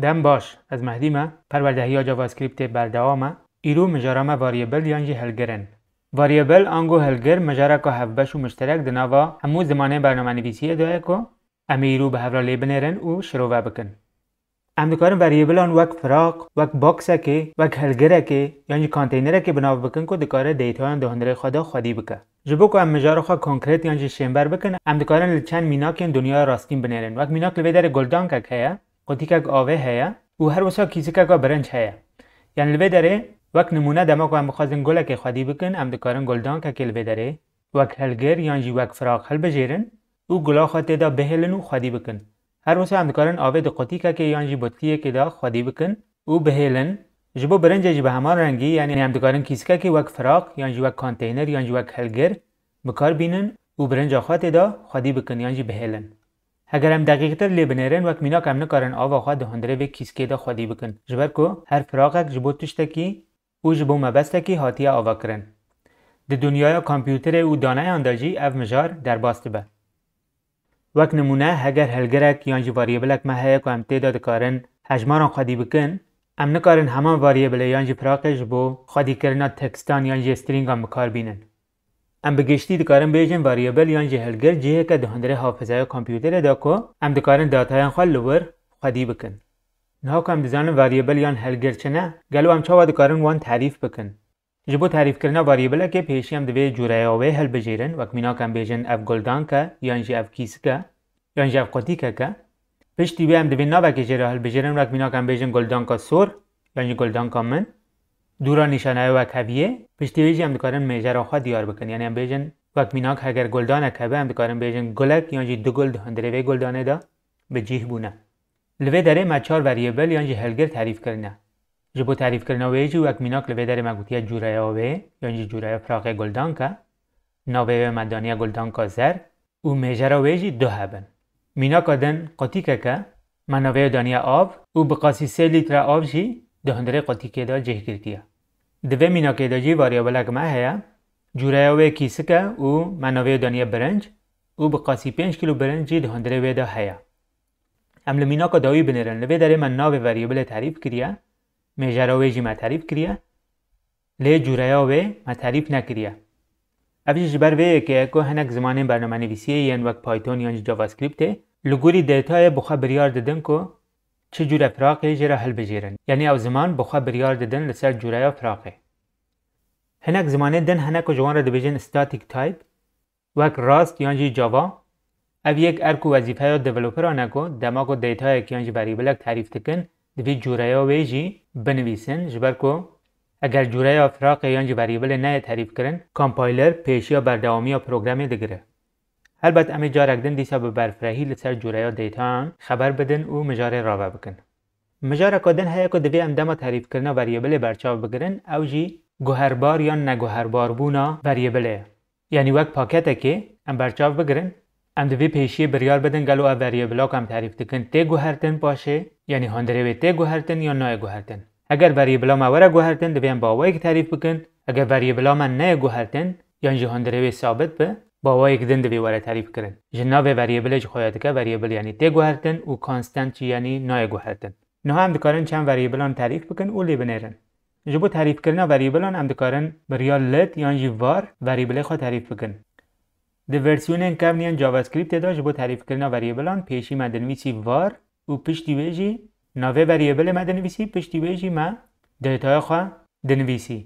دم باش از مهدی ما پروردهی جاوا اسکریپت بردوامه ایرو مجاره ما واریبل یانجی هلگرن واریبل آنگو هلگر مجاره که هفبش و مشترک دناوا همو زمانه برنامه نویسیه داره که امی ایرو به هفرا لی بنرن و شروع بکن. ام دکارن واریبل آن وک فراق وک باکسه که وک هلگره که یعنی کانتینره که بناو بکن که دکاره دیتا آن دهندره خدا خودی بکن. جبو که ام مجاره خوا کنکرت یعنی شنبر بکن ام دکارن لچن میناک دنیا راستین بنرن وک میناک لوی در گلدان که هیا قطیک آوه هیا و هر وسا کیسه که برنج هیا یعنی لوی داره وک نمونه دما که ام بخوازن گله که خودی بکن ام دکارن گلدان که لوی داره وک هلگر یعنی وک فراق هل بجیرن و گلا خاطر دا بهلن و خودی بکن. هر وسا هم دکارن آوه د قطیکه که یعنی بطلیه که دا خودی بکن و بهلن جبو برنج جی به همان رنگی یعنی هم دکارن کیسه که وک فراق یعنی وک کانتینر یعنی وک هلگر بکار بینن و برنج خاطر دا خودی بکن یعنی بهلن. اگر هم دقیق تر لی بنرن وک مینا کم نکارن آوه خواهد دهندره و کیسکه دا خودی بکن جبر که هر فراقک جبو تشتکی و جبو مبستکی حاتیه آوه کرن. د دنیای کامپیوتر و دانه انداجی اف مجار در باست به. وک نمونه اگر هلگرک یعنی واریبلک مهیه که هم تعداد کارن حجمان خودی بکن ام نکارن همان واریبل یعنی فراقش بو خودی کرنا تکستان یعنی استرینگ هم بکار بینن. ام بگشتی دکارن بیجن واریبل یعنی هلگر جیه که دهندره حافظه کامپیوتر دا که ام دکارن داتاین خواه لور خودی بکن. نها که ام دزانن واریبل یعنی هلگر چنه گلو ام چاوا دکارن وان تعریف بکن. جبو تعریف کرنا واریبل که پیشی هم دوی جوره آوه هل بجیرن وک مینا کم بیجن اف گلدان که یعنی اف کیس که یعنی اف قطی که پشتی بی هم دوی ناوه که جره هل بجیرن وک مینا کم بیجن گلدان که سور یعنی گلدان که من دورا نشانه وک هویه پشتی بیجی هم دکارن میجر آخوا دیار بکن یعنی هم بیجن وک مینا که اگر گلدان که هم دکارن بیجن گلک یعنی دو گلد هندره وی گلدانه دا به جیه بونه لوی داره مچار واریبل یعنی هلگر تعریف کرنه جبو تعریف کرنا ویجی وک میناک لوی داره مگوتیه جوره آوه یعنی جوره فراق گلدان که ناوه مدانی گلدان که زر و میجر ویجی دو هبن میناک آدن قطیکه که مناوه دانی آب و بقاسی 3 لیتر آب جی دهندره قطیکه دا جه گرتیه دوه میناکه دا جی واریابلک ما هیا جوره آوه کیسه که و مناوه دانی برنج و بقاسی 5 کیلو برنج جی دهندره وی دا هیا امل میناک داوی بنرن لوی داره من ناوه واریابل تعریف کریه میجراوی جی ما تعریف کریه لی جوریاوی ما تعریف نکریه افیش جبر ویه که اکو هنک زمان برنامه نویسیه یعنی وک پایتون یعنی جاوا اسکریپت لگوری دیتای بخوا بریار دادن که چه جور فراقی جرا حل بجیرن یعنی او زمان بخوا بریار دادن لسر جوریا فراقی هنک زمانه دن هنک جوان را دبیجن استاتیک تایپ وک راست یعنی جاوا او یک ارکو وظیفه یا دیولوپر آنکو دماغو دیتای که یعنی واریبلک تعریف تکن دوی جوره ویجی بنویسن جبر کو اگر جوره فراق یعنی واریبل نه تعریف کرن کامپایلر پیشی یا بردوامی یا پروگرامی دگره البته امی جارکدن دیسا به برفرهی لسر جوره دیتان خبر بدن و مجاره راوه بکن مجاره کدن هیا که دوی اندما تعریف کرن واریبل برچاو بگرن او جی گوهربار یا نگوهربار بونا واریبله یعنی وقت پاکته که ام برچاو بگرن ام دوی پیشی بریار بدن گلو او واریبلا کم تعریف تکن تی گوهرتن باشه یعنی هندره وی تی گوهرتن یا نه گوهرتن اگر واریبلا ما ورا گوهرتن دوی ام باوای که تعریف بکن اگر واریبلا ما نه گوهرتن یعنی هندره وی ثابت به باوای که دن دوی ورا تعریف کرن جناب واریبل ج خویات که واریبل یعنی تی گوهرتن و کانستانت یعنی نه گوهرتن نه هم دکارن چند واریبلان تعریف بکن او لی بنرن جبو تعریف کردن واریبلان هم دکارن بریار لت یعنی وار واریبل خو تعریف بکن د ورسیون کمنیان جاوا اسکریپت دا جبو تعریف کردن واریبلان پیشی مدنویسی وار و پشتی ویجی ناوه واریبل مدنویسی پشتی ویجی ما دیتای خواه دنویسی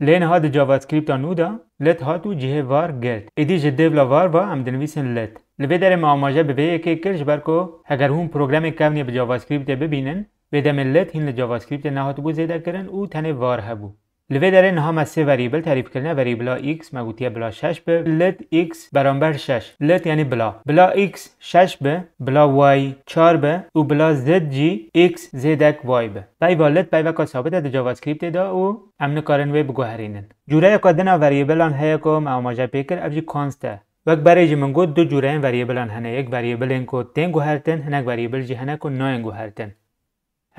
لین ها د جاوا اسکریپت آنو دا لت ها تو جه وار گرد ایدی جده ولا وار با ام دنویسن لت لبه داره معاماجه به وی که کرش برکو اگر هم پروگرام کمنی به جاوا اسکریپت ببینن بدم لت هین جاوا اسکریپت نه ها تو بو زیده کرن او تنه وار هبو لوی داره نه هم سه واریبل تعریف کردن واریبلا x مگوتیه بلا 6 به لت x برابر 6 لت یعنی بلا x 6 به بلا y 4 به و بلا z g x زدک y به بای والت بای وکا ثابت د جاوا اسکریپت دا او امن کارن وی بگوهرینن جوره کدن واریبلان هیا کو معامجه پیکر ابجی کانسته وقت برای جمنگو دو جوره واریبلان هنه یک واریبل انکو تن گوهرتن هنک واریبل جی هنک و نه گوهرتن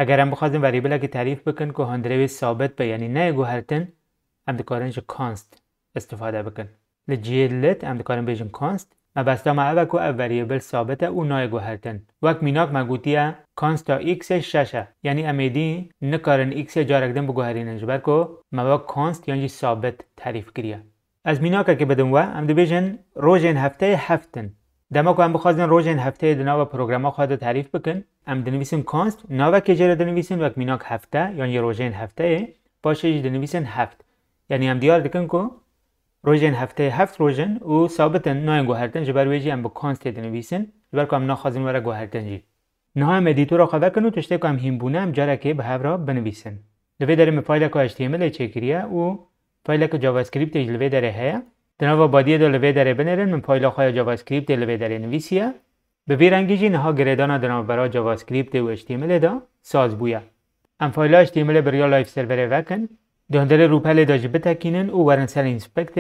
اگر هم بخواستیم واریبل که تعریف بکن که هندره ثابت به یعنی نه گوهرتن هم دکارن جو کانست استفاده بکن لجی لت هم دکارن بیجن کانست ما بستا ما اوه که او وریبل ثابته او نای گوهرتن وک میناک مگوتیه کانستا ایکس ششه یعنی امیدی نکارن ایکس جارکدن بگوهرینن جبر که ما با کانست یعنی ثابت تعریف کریه از میناکه که بدون و ام دبیجن روژن هفته هفتن دما که ام بخوازن روژن هفته دناو پروگرام خواهد تعریف بکن ام دنویسن کانست ناوه که جره دنویسن وک میناک هفته یعنی روژن هفته باشه دنویسن هفت یعنی ام دیار دکن که روژن هفته هفت روژن و ثابتن نای گوهرتن جبر ویجی ام با کانست دنویسن جبر که ام ناخوازن ورا گوهرتن جی نه ام ادیتور خواهد کنو تشته که ام هیمبونه ام جاره که به هفرا بنویسن لوی داریم فایل که HTML چکریه و فایل که جاوا اسکریپت لوی داره هیا دنوا بادیه دو لوی داره بنرن من فایل خواهد جاوا اسکریپت لوی داره نویسیه به ویرنگی جی نها گریدانا دنوا برای جاوا اسکریپت و HTML دا ساز بویا ام فایل HTML برای لایف سرور وکن دهندل روپل داجی بتکینن و ورن سر اینسپکت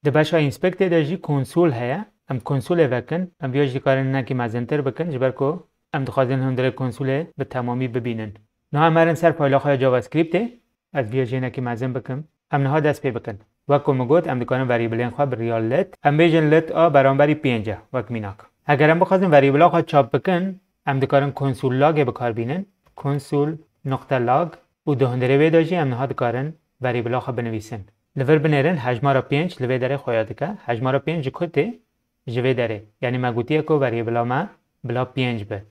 دباشا اینسپکت داجی کنسول هیا ام کنسول وکن ام بیاجی کارن نکی مزنتر بکن جبر کو ام دخوازن هندل کنسول به تمامی ببینن نه مرن سر فایل خواهد جاوا اسکریپت از بیاجی نکی مزن بکن ام نها دست پی بکن وکو مگوت ام دکانم وریبلین خواه بریال لت ام بیجن لت برانبری پینجه وک میناک اگر ام بخوازن وریبلا خواه چاپ بکن ام دکارن کنسول لاگ بکار بینن کنسول نقطه لاگ و دهندره وی داجی ام نها دکارن وریبلا خواه بنویسن لور بنرن حجمارا 5 لوی داره خویاده که حجمارا 5 کته جوی داره یعنی مگوتیه که وریبلا ما بلا 5 به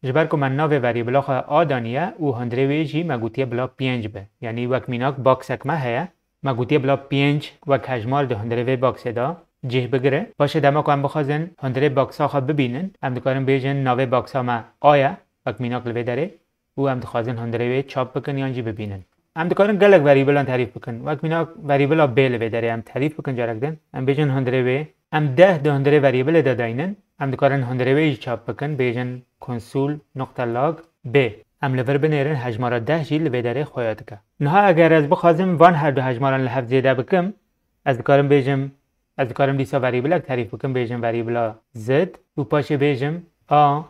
جبر که من ناو وریبلا خواه آدانیه و هندره وی جی مگوتیه بلا 5 به یعنی وک میناک باکس اکمه هیا مگوتیه بلا 5 وک حجمار ده هندره وی باکس دا جه بگره باشه دما که هم بخوازن هندره باکس ها خواه ببینن هم دکارن بیجن ناو باکس ها ما آیا وک میناک لوی داره و هم دخوازن هندره وی چاپ بکن یانجی ببینن ام دکارن گلک وریبلان تعریف بکن وک میناک وریبلا بیل وی داره ام تعریف بکن جارکدن ام بیجن هندره وی ام 10 ده هندره وریبل دا داینن ام دکارن هندره وی چاپ بکن بیجن کنسول نقطه لاگ ب ام لور بنیرن حجمارا 10 جی لوی داره خویاد که نها اگر از بخوازم وان هر دو حجماران لحف زیده بکم از دکارم بیجم از دکارم دیسا وریبلک تعریف بکم بیجم وریبلا زد و پاشه بیجم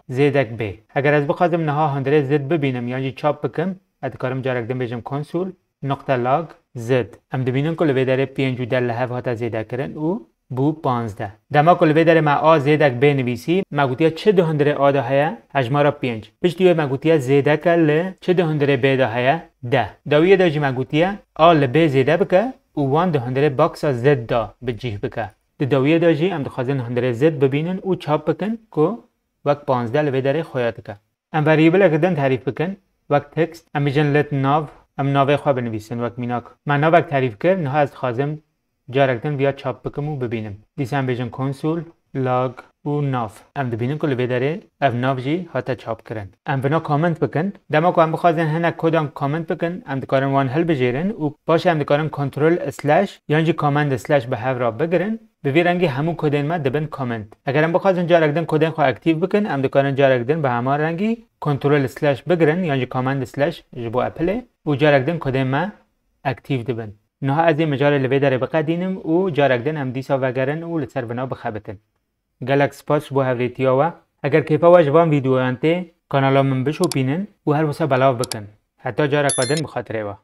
زدک ب اگر از بخوازم نها هندره زد ببینم یعنی چاپ بکم از دکارم جارکدن بیجم کنسول نقطه لاگ زد ام دبینن که لوی داره 5 و در لحف هاتا زیده کرن و بو 15 دما که لوی داره ما زیدک ب نویسی مگوتیه چه ده هندره دا هیا حجمارا 5 پشتیوه مگوتیه زیدک ل چه ده هندره ب دا هیا 10 داویه داجی مگوتیه ل ب زیده بکه و وان ده هندره باکس زد دا بجیه بکه داویه داجی ام دخوازن هندره زد ببینن و چاپ بکن که وقت 15 لوی داره خویاد که ام وریبل اکدن تعریف بکن وقت تکست ام بیجن لت ناو ام ناوه خواه بنویسن وقت میناک من ناو وقت تعریف کرد نه از خازم جارکدن بیا چاپ بکم و ببینم دیسه ام بیجن کنسول لاگ و ناف ام دبینم که لوی داره اف ناف جی هاتا چاپ کرن ام بنا کامنت بکن دما که ام بخوازن هنک کدام کامنت بکن ام دکارن وان هل بجیرن و باشه ام دکارن کنترل اسلش یعنی کامند اسلش به هف را بگرن به ویرنگی همون کدین ما دبن کامنت اگر ام بخوازن جارکدن کدین خو اکتیو بکن ام دکارن جارکدن به همه رنگی کنترل اسلش بگرن یعنی کامند اسلش جبو اپل و جارکدن کدین ما اکتیو دبن نه از این مجال لوی داره بقدینم و جارکدن ام دیسا وگرن و لسر بنا بخبتن گلک سپاس بو هفریتیا و اگر کیفا واجبان ویدیو انته کانالا من بشو بینن و هر وسا بلاو بکن حتی جارکادن بخاطره و